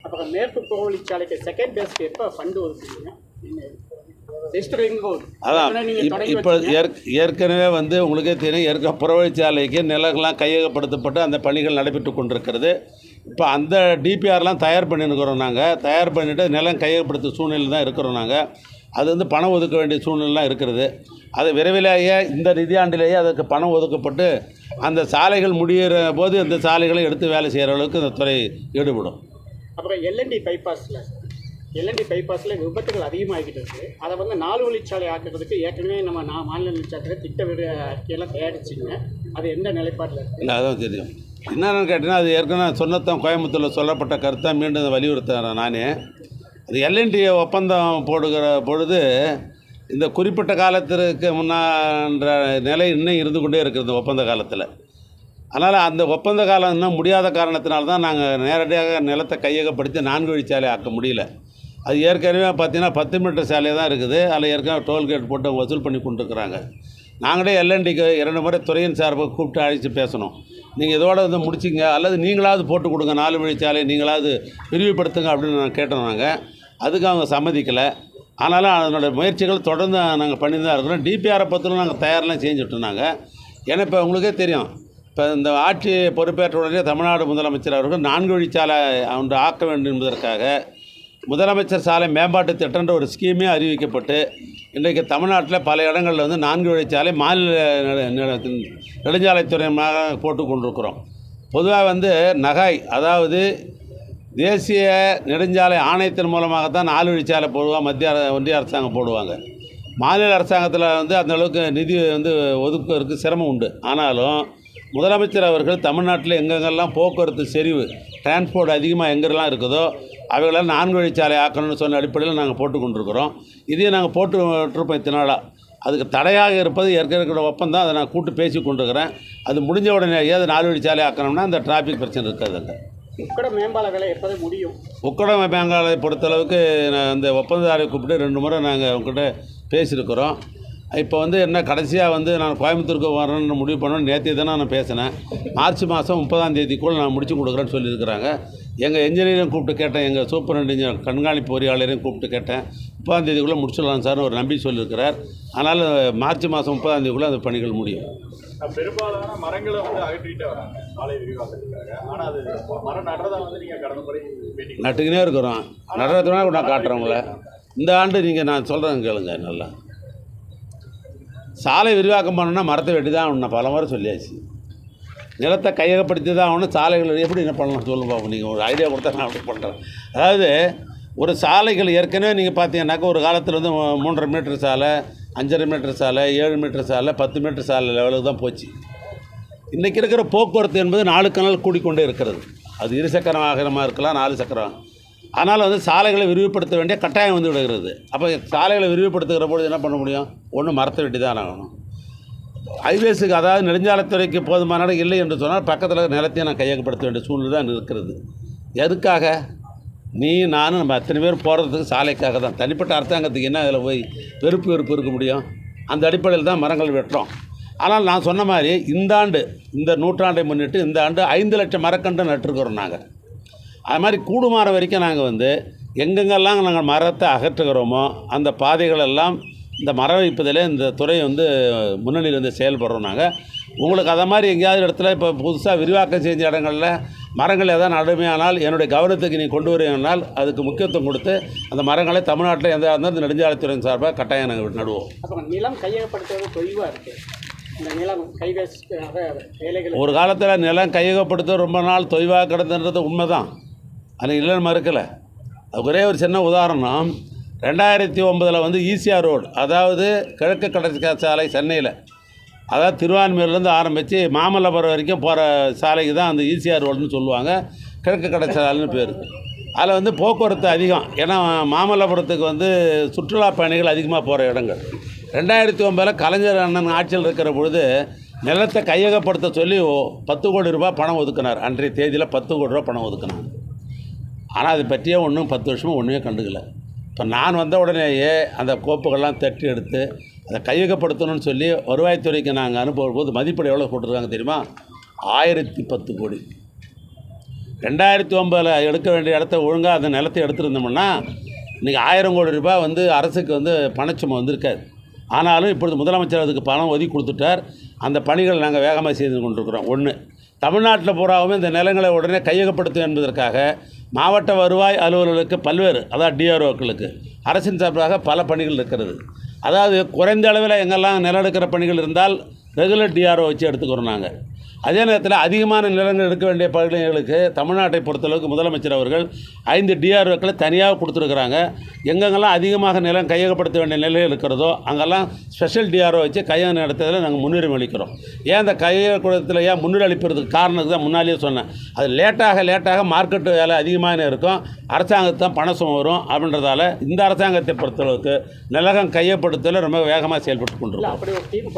அப்புறம் மேற்கு புறவழிச்சாலைக்கு செகண்ட் பேஸ்க்கு எப்போ ஃபண்டு ஒதுக்குறீங்க? அதான் இப்போ ஏற்கனவே வந்து உங்களுக்கே தெரியும், புறவழிச்சாலைக்கு நிலங்கள்லாம் கையகப்படுத்தப்பட்டு அந்த பணிகள் நடைபெற்று கொண்டிருக்கிறது. இப்போ அந்த டிபிஆர்லாம் தயார் பண்ணியிருக்கிறோம். நாங்கள் தயார் பண்ணிவிட்டு நிலம் கையகப்படுத்த சூழ்நிலை தான் இருக்கிறோம். நாங்கள் அது வந்து பணம் ஒதுக்க வேண்டிய சூழ்நிலாம் இருக்கிறது. அது விரைவிலேயே இந்த நிதியாண்டிலேயே அதுக்கு பணம் ஒதுக்கப்பட்டு அந்த சாலைகள் முடிகிற போது அந்த சாலைகளை எடுத்து வேலை செய்கிற அளவுக்கு இந்த துறை ஈடுபடும். அப்புறம் எல்என்டி பைபாஸில் விபத்துகள் அதிகமாகிக்கிட்டு இருக்குது. அதை வந்து 4 வழிச்சாலை ஆக்குறதுக்கு ஏற்கனவே நம்ம மாநில நிர்வாகத்தில் திட்ட அறிக்கையெல்லாம் தயாரிச்சிங்க. அது எந்த நிலைப்பாட்டில் இருக்குது? இல்லை, அதான் தெரியும். என்னென்னு கேட்டிங்கன்னா, அது ஏற்கனவே சொன்னதான் கோயம்புத்தூரில் சொல்லப்பட்ட கருத்தை மீண்டும் வலியுறுத்துகிறேன். நானே அது எல்என்டி ஒப்பந்தம் போடுகிற பொழுது இந்த குறிப்பிட்ட காலத்திற்கு முன்னான்ற நிலை இன்னும் இருந்து கொண்டே இருக்கிறது ஒப்பந்த காலத்தில். அதனால் அந்த ஒப்பந்த காலம் இன்னும் முடியாத காரணத்தினால்தான் நாங்கள் நேரடியாக நிலத்தை கையகப்படுத்தி 4 வழிச்சாலை ஆக்க முடியல. அது ஏற்கனவே பார்த்திங்கன்னா 10 மீட்டர் சாலையாக தான் இருக்குது. அதில் ஏற்கனவே டோல்கேட் போட்டு வசூல் பண்ணி கொண்டுருக்குறாங்க. நாங்களே எல்என்டிக்கு 2 முறை துறையின் சார்பாக கூப்பிட்டு அழைச்சி பேசணும். நீங்கள் இதோடு வந்து முடிச்சிங்க, அல்லது நீங்களாவது போட்டு கொடுங்க, 4 வழிச்சாலை நீங்களாவது விரிவுபடுத்துங்க அப்படின்னு நான் கேட்டோம். நாங்கள் அதுக்கு அவங்க சம்மதிக்கலை. ஆனாலும் அதனுடைய முயற்சிகள் தொடர்ந்து நாங்கள் பண்ணி தான் இருக்கிறோம். டிபிஆரை பற்றிலும் நாங்கள் தயாரெலாம் செஞ்சுட்டோம். நாங்கள் ஏன்னா இப்போ உங்களுக்கே தெரியும், இப்போ இந்த ஆட்சி பொறுப்பேற்ற உடனே தமிழ்நாடு முதலமைச்சர் அவர்கள் 4 வழிச்சாலை ஒன்று ஆக்க வேண்டும் என்பதற்காக முதலமைச்சர் சாலை மேம்பாட்டு திட்டம்ன்ற ஒரு ஸ்கீமே அறிவிக்கப்பட்டு இன்றைக்கு தமிழ்நாட்டில் பல இடங்களில் வந்து 4 வழிச்சாலை மாநில நெடுஞ்சாலைத்துறையாக போட்டு கொண்டிருக்கிறோம். பொதுவாக வந்து நகாய், அதாவது தேசிய நெடுஞ்சாலை ஆணையத்தின் மூலமாகத்தான் 4 வழிச்சாலை போடுவாங்க. ஒன்றிய அரசாங்கம் போடுவாங்க. மாநில அரசாங்கத்தில் வந்து அந்தளவுக்கு நிதி வந்து ஒதுக்குவதற்கு சிரமம் உண்டு. ஆனாலும் முதலமைச்சர் அவர்கள் தமிழ்நாட்டில் எங்கெங்கெல்லாம் போக்குவரத்து செறிவு, டிரான்ஸ்போர்ட் அதிகமாக எங்கெல்லாம் இருக்குதோ அவைகளெல்லாம் 4 வழிச்சாலை ஆக்கணும்னு சொன்ன அடிப்படையில் நாங்கள் போட்டு கொண்டிருக்கிறோம். இதையும் நாங்கள் போட்டுருப்போம் இத்தனாளாக. அதுக்கு தடையாக இருப்பது ஏற்கனவே ஒப்பந்தம். அதை நான் கூட்டு பேசி கொண்டிருக்கிறேன். அது முடிஞ்ச உடனே 4 வழிச்சாலை ஆக்கணும்னா அந்த டிராஃபிக் பிரச்சனை இருக்காதுங்க. உக்கடம் மேம்பால வேலை எப்போது முடியும்? உக்கடம் மேம்பாலை பொறுத்தளவுக்கு அந்த ஒப்பந்ததாரை கூப்பிட்டு 2 முறை நாங்கள் அவங்ககிட்ட பேசியிருக்கிறோம். இப்போ வந்து என்ன கடைசியாக வந்து நான் கோயம்புத்தூருக்கு வரேன்னு முடிவு பண்ணோன்னு நேற்று தானே நான் பேசினேன். மார்ச் மாதம் 30ஆம் தேதிக்குள்ளே நான் முடிச்சு கொடுக்குறேன்னு சொல்லியிருக்கிறாங்க. எங்கள் என்ஜினியரையும் கூப்பிட்டு கேட்டேன், எங்கள் சூப்பரண்ட் இன்ஜினியர் கண்காணிப்பு பொறியாளரையும் கூப்பிட்டு கேட்டேன். 30ஆம் தேதிக்குள்ளே முடிச்சிடலாம் சார்னு ஒரு நம்பி சொல்லியிருக்கிறார். அதனால் மார்ச் மாதம் 30ஆம் தேதிக்குள்ளே அந்த பணிகள் முடியும். பெரும்பாலான மரங்களை வந்து அகற்றிட்டே வராங்க சாலை விரிவாக்கத்துக்காக. ஆனால் அது மரம் நடுறதா வந்து நீங்கள் கடந்த முறை நட்டுக்கினே இருக்கிறோம். நடுறதுனா நான் காட்டுறவங்கள இந்த ஆண்டு நீங்கள் நான் சொல்கிறேன் கேளுங்க. நல்லா சாலை விரிவாக்கம் பண்ணணுன்னா மரத்தை வெட்டி தான் ஆகணும். பல முறை சொல்லியாச்சு. நிலத்தை கையகப்படுத்தி தான் ஆகணும். சாலைகள் எப்படி என்ன பண்ணலாம் சொல்லுங்க பாப்போம். நீங்கள் ஒரு ஐடியா கொடுத்தா நான் அப்படி பண்ணுறேன். அதாவது ஒரு சாலைகள் ஏற்கனவே நீங்கள் பார்த்தீங்கன்னாக்கா ஒரு காலத்தில் வந்து 3.5 மீட்டர் சாலை, 5.5 மீட்டர் சாலை, 7 மீட்டர் சாலை, 10 மீட்டர் சாலை லெவலுக்கு தான் போச்சு. இன்றைக்கி இருக்கிற போக்குவரத்து என்பது நாளுக்கு நாள் கூடிக்கொண்டே இருக்கிறது. அது 2 சக்கர வாகனமாக இருக்கலாம், 4 சக்கரம். ஆனால் வந்து சாலைகளை விரிவுபடுத்த வேண்டிய கட்டாயம் வந்து விடுகிறது. அப்போ சாலைகளை விரிவுபடுத்துகிற பொழுது என்ன பண்ண முடியும்? ஒன்று மரத்தை வெட்டி தான் ஆகணும். ஹைவேஸுக்கு, அதாவது நெடுஞ்சாலைத்துறைக்கு போதுமான இடம் இல்லை என்று சொன்னால் பக்கத்தில் நிலத்தையும் நான் கையகப்படுத்த வேண்டிய சூழ்நிலை தான் இருக்கிறது. எதுக்காக? நீ நானும் நம்ம அத்தனை பேர் போகிறதுக்கு சாலைக்காக தான். தனிப்பட்ட அரசாங்கத்துக்கு என்ன அதில் போய் வெறுப்பு இருக்க முடியும்? அந்த அடிப்படையில் தான் மரங்கள் வெட்டுறோம். ஆனால் நான் சொன்ன மாதிரி இந்த ஆண்டு, இந்த நூற்றாண்டை முன்னிட்டு இந்த ஆண்டு 5 லட்சம் மரக்கன்று நட்டுருக்கிறோம். நாங்கள் அது மாதிரி கூடுமாற வரைக்கும் நாங்கள் வந்து எங்கெங்கெல்லாம் நாங்கள் மரத்தை அகற்றுகிறோமோ அந்த பாதைகளெல்லாம் இந்த மரம் வைப்பதில் இந்த துறை வந்து முன்னணியில் வந்து செயல்படுறோம். நாங்கள் உங்களுக்கு அதை மாதிரி எங்கேயாவது இடத்துல இப்போ புதுசாக விரிவாக்கம் செஞ்ச இடங்களில் மரங்கள் எதாவது நடுமையானால் என்னுடைய கவனத்துக்கு நீ கொண்டு வருவீங்கன்னால் அதுக்கு முக்கியத்துவம் கொடுத்து அந்த மரங்களை தமிழ்நாட்டில் எந்த இருந்தாலும் நெடுஞ்சாலைத்துறையின் சார்பாக கட்டாயம் நாங்கள் நடுவோம். அப்புறம் நிலம் கையகப்படுத்துவது தொய்வாக இருக்குது. இந்த நிலம் வேலைகள் ஒரு காலத்தில் நிலம் கையகப்படுத்த ரொம்ப நாள் தொய்வாக கிடந்துன்றது உண்மை தான். அது இல்லைன்னு மறுக்கலை. அது ஒரே ஒரு சின்ன உதாரணம். 2009 வந்து ஈசிஆர் ரோடு, அதாவது கிழக்கு கடற்கரை சாலை சென்னையில், அதாவது திருவான்மையூர்லேருந்து ஆரம்பித்து மாமல்லபுரம் வரைக்கும் போகிற சாலைக்கு தான் அந்த ஈசிஆர் ரோடுன்னு சொல்லுவாங்க. கிழக்கு கடற்கரை சாலைன்னு பேர். அதில் வந்து போக்குவரத்து அதிகம். ஏன்னா மாமல்லபுரத்துக்கு வந்து சுற்றுலா பயணிகள் அதிகமாக போகிற இடங்கள். 2009 கலைஞர் அண்ணன் ஆட்சியில் இருக்கிற பொழுது நிலத்தை கையகப்படுத்த சொல்லி 10 கோடி ரூபாய் பணம் ஒதுக்கினார். அன்றைய தேதியில் 10 கோடி ரூபா பணம் ஒதுக்கினார். ஆனால் அதை பற்றியே ஒன்றும் 10 வருஷமாக ஒன்றுமே கண்டுக்கல. இப்போ நான் வந்த உடனேயே அந்த கோப்புகள்லாம் தட்டி எடுத்து அதை கையகப்படுத்தணும்னு சொல்லி வருவாய்த்துறைக்கு நாங்கள் அனுப்பும் போது மதிப்பீடு எவ்வளோ போட்டிருக்காங்க தெரியுமா? 1010 கோடி. 2009 எடுக்க வேண்டிய இடத்த ஒழுங்காக அந்த நிலத்தை எடுத்துருந்தோம்னா இன்றைக்கி 1000 கோடி ரூபாய் வந்து அரசுக்கு வந்து பணச்சுமை வந்திருக்காது. ஆனாலும் இப்பொழுது முதலமைச்சர் அதுக்கு பணம் ஒதுக்கி கொடுத்துட்டார். அந்த பணிகள் நாங்கள் வேகமாக செய்து கொண்டிருக்கிறோம். ஒன்று, தமிழ்நாட்டில் பூராவும் இந்த நிலங்களை உடனே கையகப்படுத்தும் என்பதற்காக மாவட்ட வருவாய் அலுவலர்களுக்கு பல்வேறு, அதாவது டிஆர்ஓக்களுக்கு அரசின் சார்பாக பல பணிகள் இருக்கிறது. அதாவது குறைந்த அளவில் எங்கெல்லாம் நிலம் எடுக்கிற பணிகள் இருந்தால் ரெகுலர் டிஆர்ஓ வச்சு எடுத்துக்கிறோம் நாங்கள். அதே நேரத்தில் அதிகமான நிலங்கள் எடுக்க வேண்டிய பகுதிகளுக்கு தமிழ்நாட்டை பொறுத்தளவுக்கு முதலமைச்சர் அவர்கள் 5 டிஆர்ஓக்களை தனியாக கொடுத்துருக்குறாங்க. எங்கெங்கெல்லாம் அதிகமாக நிலம் கையகப்படுத்த வேண்டிய நிலையில் இருக்கிறதோ அங்கெல்லாம் ஸ்பெஷல் டிஆர்ஓ வச்சு கையக நடத்துறதுல நாங்கள் முன்னுரிமை அளிக்கிறோம். ஏன் அந்த கையகப்படுத்தல ஏன் முன்னுரிமை அளிப்பதுக்கு காரணத்துக்கு தான் முன்னாலேயே சொன்னேன். அது லேட்டாக மார்க்கெட்டு வேலை அதிகமாக இருக்கும், அரசாங்கத்துக்கு தான் பண சுமை வரும் அப்படின்றதால இந்த அரசாங்கத்தை பொறுத்தளவுக்கு நிலகம் கையப்படுத்தல ரொம்ப வேகமாக செயல்பட்டு கொண்டிருக்கோம். அப்படி ஒரு டீம்